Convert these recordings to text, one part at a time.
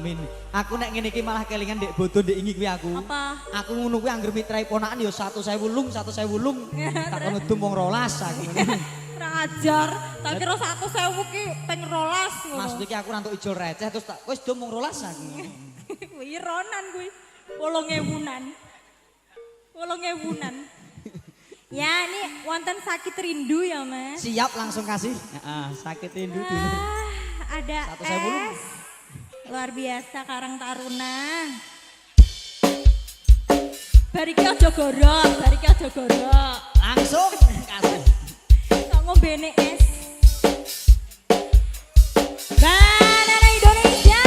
Amin. Aku nek ngene iki malah kelingan ndek bodo ndek ingi kuwi aku. Apa? Aku ngono kuwi anggere mitrai ponakan ya 1.000 lung, 1.000 lung. Tak kono dum wong 12 aku. Ora ajar. Tak kira 100.000 ki ping 12 ngono. Maksud iki aku rantuk ijol receh terus tak wis dum wong 12 aku. Kuwi ronan kuwi. 8.000-an. 8.000-an. Ya, ini wonten sakit rindu ya, Mas. Siap langsung kasih. Heeh, sakit rindu dulu. Ada 1.000 lung. es. Luar biasa Karang Taruna. Bariki aja gorok, bariki aja gorok. Langsung kasih. Kok ngombene es. Banana Indonesia.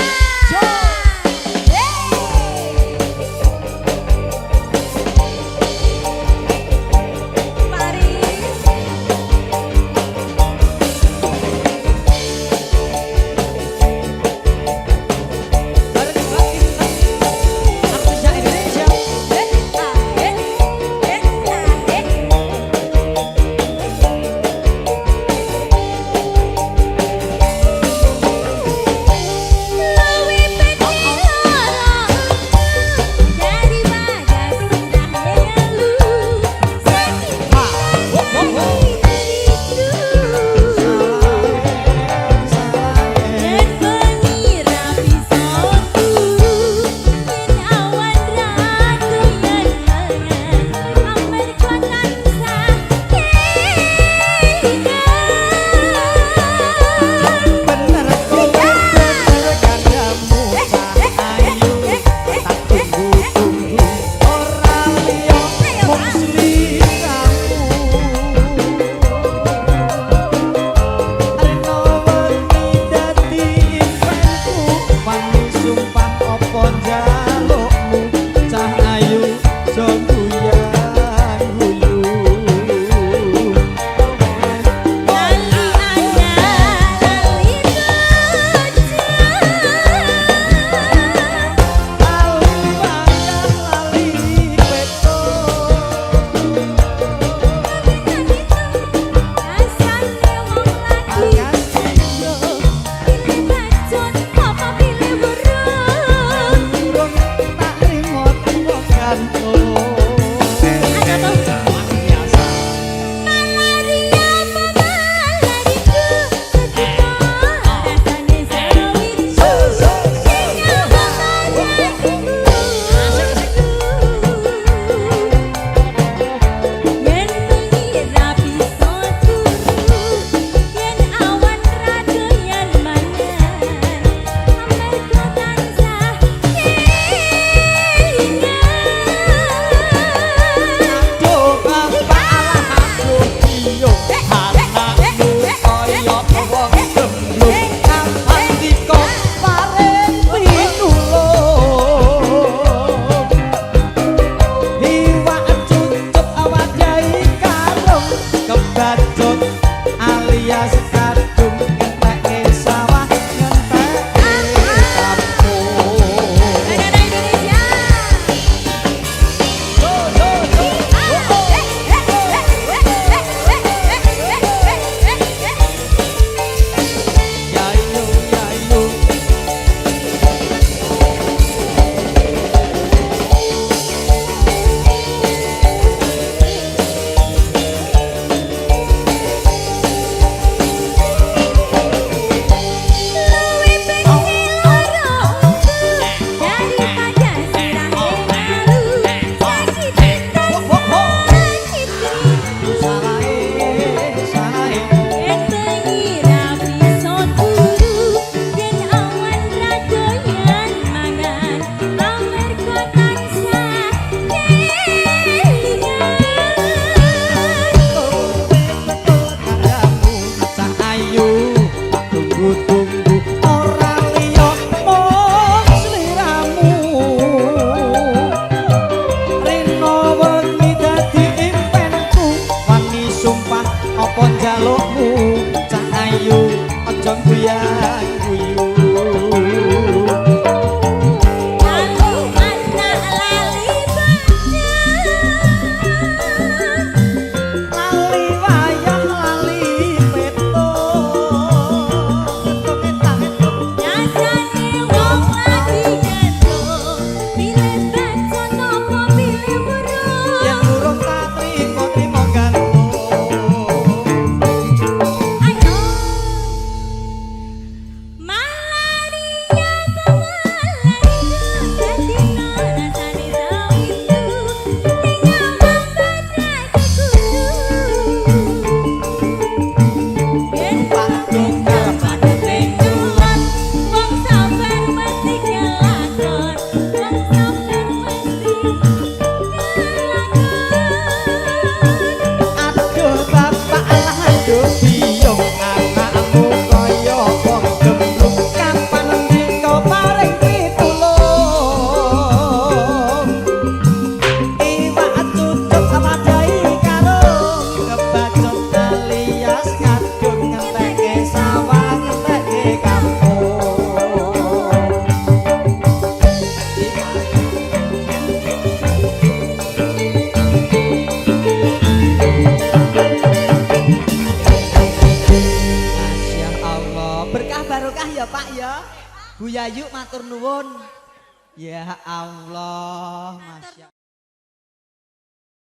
barokah ya Pak ya. Bu Yayu matur nuwun. Ya Allah, Masya